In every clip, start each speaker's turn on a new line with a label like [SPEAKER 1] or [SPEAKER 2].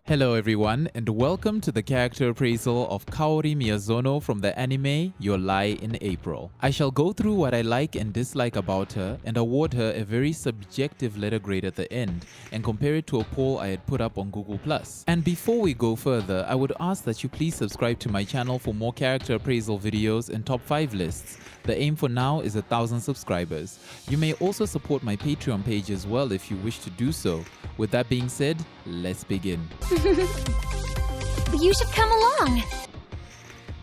[SPEAKER 1] Hello everyone, and welcome to the character appraisal of Kaori Miyazono from the anime Your Lie in April. I shall go through what I like and dislike about her and award her a very subjective letter grade at the end and compare it to a poll I had put up on Google+. And before we go further, I would ask that you please subscribe to my channel for more character appraisal videos and top 5 lists. The aim for now is 1,000 subscribers. You may also support my Patreon page as well if you wish to do so. With that being said, let's begin.
[SPEAKER 2] You should come along.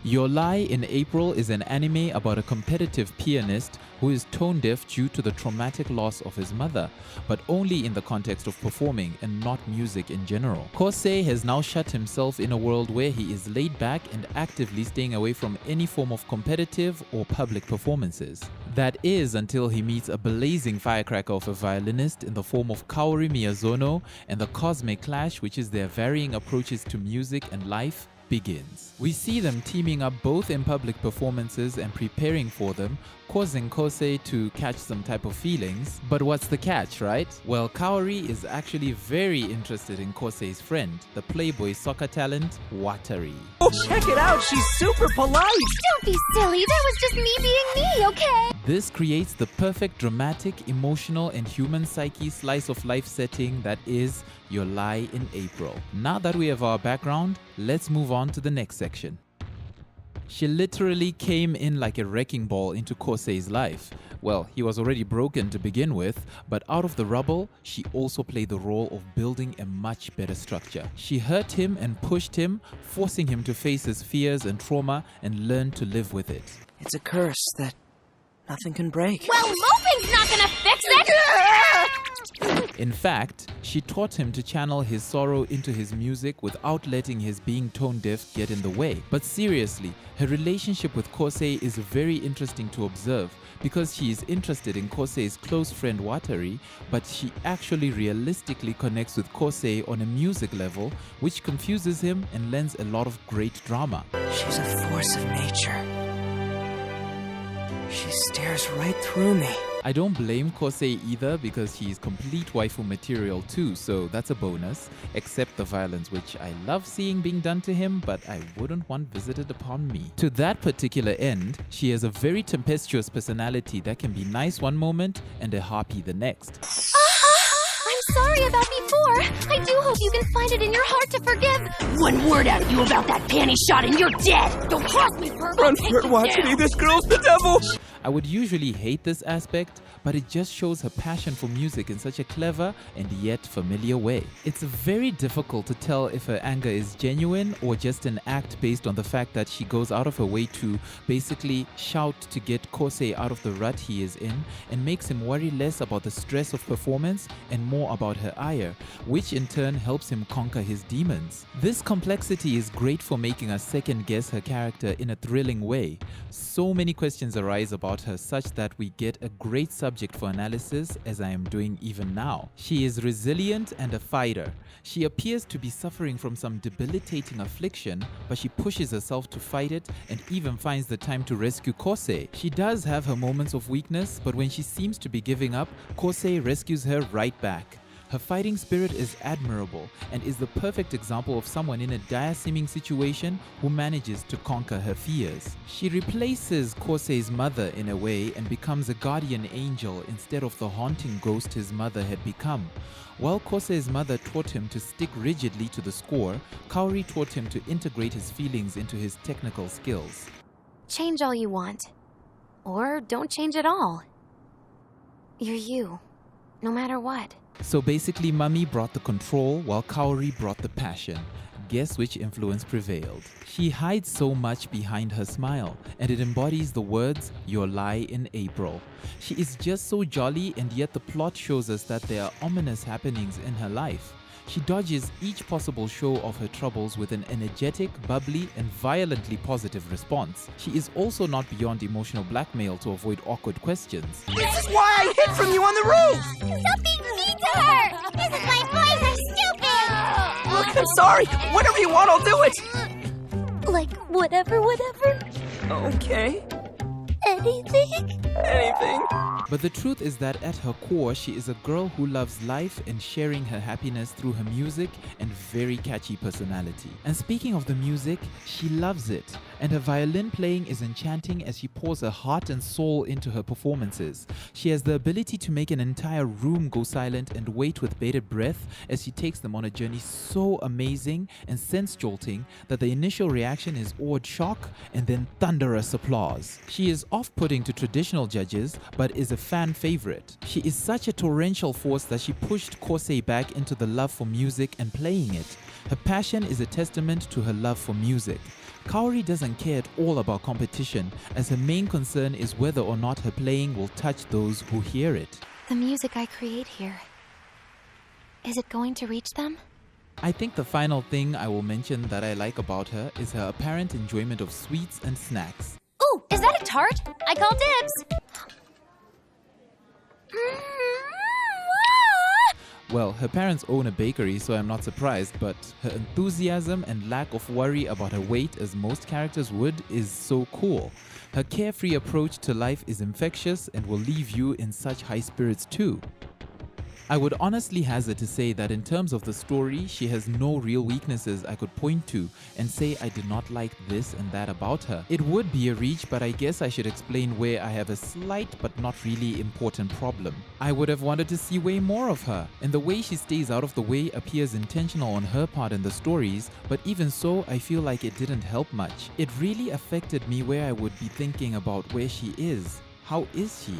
[SPEAKER 1] Your Lie in April is an anime about a competitive pianist who is tone deaf due to the traumatic loss of his mother, but only in the context of performing and not music in general. Kosei has now shut himself in a world where he is laid back and actively staying away from any form of competitive or public performances. That is until he meets a blazing firecracker of a violinist in the form of Kaori Miyazono, and the cosmic clash, which is their varying approaches to music and life, begins. We see them teaming up both in public performances and preparing for them, causing Kosei to catch some type of feelings. But what's the catch, right? Well, Kaori is actually very interested in Kosei's friend, the playboy soccer talent, Watari.
[SPEAKER 3] Oh, check it out! She's super polite!
[SPEAKER 2] Don't be silly, that was just me being me, okay?
[SPEAKER 1] This creates the perfect dramatic, emotional, and human psyche slice of life setting that is Your Lie in April. Now that we have our background, let's move on to the next section. She literally came in like a wrecking ball into Kosei's life. Well, he was already broken to begin with, but out of the rubble, she also played the role of building a much better structure. She hurt him and pushed him, forcing him to face his fears and trauma and learn to live with it.
[SPEAKER 3] It's a curse that nothing can break.
[SPEAKER 2] Well, moping's not gonna fix it!
[SPEAKER 1] In fact, she taught him to channel his sorrow into his music without letting his being tone deaf get in the way. But seriously, her relationship with Kosei is very interesting to observe because she is interested in Kosei's close friend Watari, but she actually realistically connects with Kosei on a music level, which confuses him and lends a lot of great drama.
[SPEAKER 3] She's a force of nature. She stares right through me.
[SPEAKER 1] I don't blame Kosei either because he is complete waifu material too, so that's a bonus, except the violence, which I love seeing being done to him, but I wouldn't want visited upon me. To that particular end, she has a very tempestuous personality that can be nice one moment and a harpy the next.
[SPEAKER 2] I'm sorry about before. I do hope you can find it in your heart to forgive.
[SPEAKER 4] One word out of you about that panty shot and you're dead! Don't cross me, Perk!
[SPEAKER 3] Run for it, Watari! This girl's the devil!
[SPEAKER 1] I would usually hate this aspect, but it just shows her passion for music in such a clever and yet familiar way. It's very difficult to tell if her anger is genuine or just an act based on the fact that she goes out of her way to basically shout to get Kosei out of the rut he is in and makes him worry less about the stress of performance and more about her ire, which in turn helps him conquer his demons. This complexity is great for making us second guess her character in a thrilling way. So many questions arise about her such that we get a great subject for analysis, as I am doing even now. She is resilient and a fighter. She appears to be suffering from some debilitating affliction, but she pushes herself to fight it and even finds the time to rescue Kosei. She does have her moments of weakness, but when she seems to be giving up, Kosei rescues her right back. Her fighting spirit is admirable and is the perfect example of someone in a dire-seeming situation who manages to conquer her fears. She replaces Kosei's mother in a way and becomes a guardian angel instead of the haunting ghost his mother had become. While Kosei's mother taught him to stick rigidly to the score, Kaori taught him to integrate his feelings into his technical skills.
[SPEAKER 2] Change all you want. Or don't change at all. You're you, no matter what.
[SPEAKER 1] So basically, Mummy brought the control while Kaori brought the passion. Guess which influence prevailed? She hides so much behind her smile, and it embodies the words, "Your Lie in April." She is just so jolly, and yet the plot shows us that there are ominous happenings in her life. She dodges each possible show of her troubles with an energetic, bubbly, and violently positive response. She is also not beyond emotional blackmail to avoid awkward questions.
[SPEAKER 3] This is why I hid from you on the roof!
[SPEAKER 2] Stop being mean to her! This is why boys are stupid!
[SPEAKER 3] Look, I'm sorry! Whatever you want, I'll do it!
[SPEAKER 2] Like, whatever?
[SPEAKER 3] Okay.
[SPEAKER 2] Anything?
[SPEAKER 3] Anything.
[SPEAKER 1] But the truth is that at her core, she is a girl who loves life and sharing her happiness through her music and very catchy personality. And speaking of the music, she loves it. And her violin playing is enchanting as she pours her heart and soul into her performances. She has the ability to make an entire room go silent and wait with bated breath as she takes them on a journey so amazing and sense-jolting that the initial reaction is awed shock and then thunderous applause. She is off-putting to traditional judges, but is a fan favorite. She is such a torrential force that she pushed Kosei back into the love for music and playing it. Her passion is a testament to her love for music. Kaori doesn't care at all about competition, as her main concern is whether or not her playing will touch those who hear it.
[SPEAKER 2] The music I create here, is it going to reach them?
[SPEAKER 1] I think the final thing I will mention that I like about her is her apparent enjoyment of sweets and snacks.
[SPEAKER 2] Ooh, is that a tart? I call dibs!
[SPEAKER 1] Well, her parents own a bakery, so I'm not surprised, but her enthusiasm and lack of worry about her weight, as most characters would, is so cool. Her carefree approach to life is infectious and will leave you in such high spirits too. I would honestly hazard to say that in terms of the story, she has no real weaknesses I could point to and say I did not like this and that about her. It would be a reach, but I guess I should explain where I have a slight but not really important problem. I would have wanted to see way more of her, and the way she stays out of the way appears intentional on her part in the stories, but even so, I feel like it didn't help much. It really affected me where I would be thinking about where she is. How is she?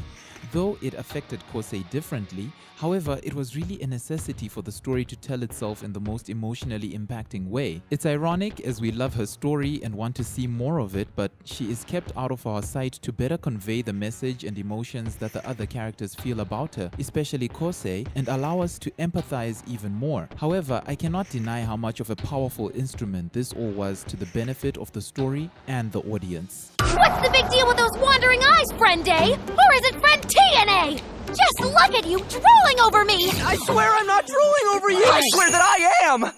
[SPEAKER 1] Though it affected Kosei differently, however, it was really a necessity for the story to tell itself in the most emotionally impacting way. It's ironic as we love her story and want to see more of it, but she is kept out of our sight to better convey the message and emotions that the other characters feel about her, especially Kosei, and allow us to empathize even more. However, I cannot deny how much of a powerful instrument this all was to the benefit of the story and the audience.
[SPEAKER 4] What's the big deal with those wandering eyes, friend A? Or is it friend TNA? Just look at you drooling over me!
[SPEAKER 3] I swear I'm not drooling over you! I swear that I am!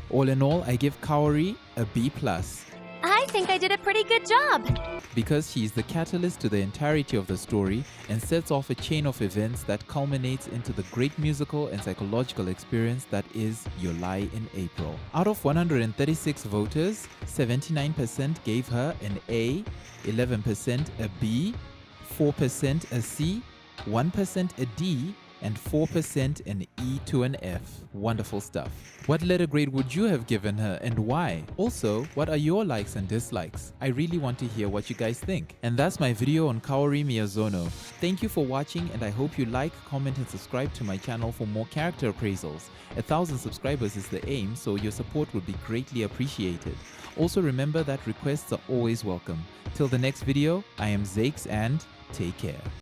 [SPEAKER 1] All in all, I give Kaori a B+.
[SPEAKER 2] I think I did a pretty good job.
[SPEAKER 1] Because she is the catalyst to the entirety of the story and sets off a chain of events that culminates into the great musical and psychological experience that is Your Lie in April. Out of 136 voters, 79% gave her an A, 11% a B, 4% a C, 1% a D, and 4% an E to an F. Wonderful stuff. What letter grade would you have given her and why? Also, what are your likes and dislikes? I really want to hear what you guys think. And that's my video on Kaori Miyazono. Thank you for watching, and I hope you like, comment and subscribe to my channel for more character appraisals. 1,000 subscribers is the aim, so your support would be greatly appreciated. Also remember that requests are always welcome. Till the next video, I am Zakes and take care.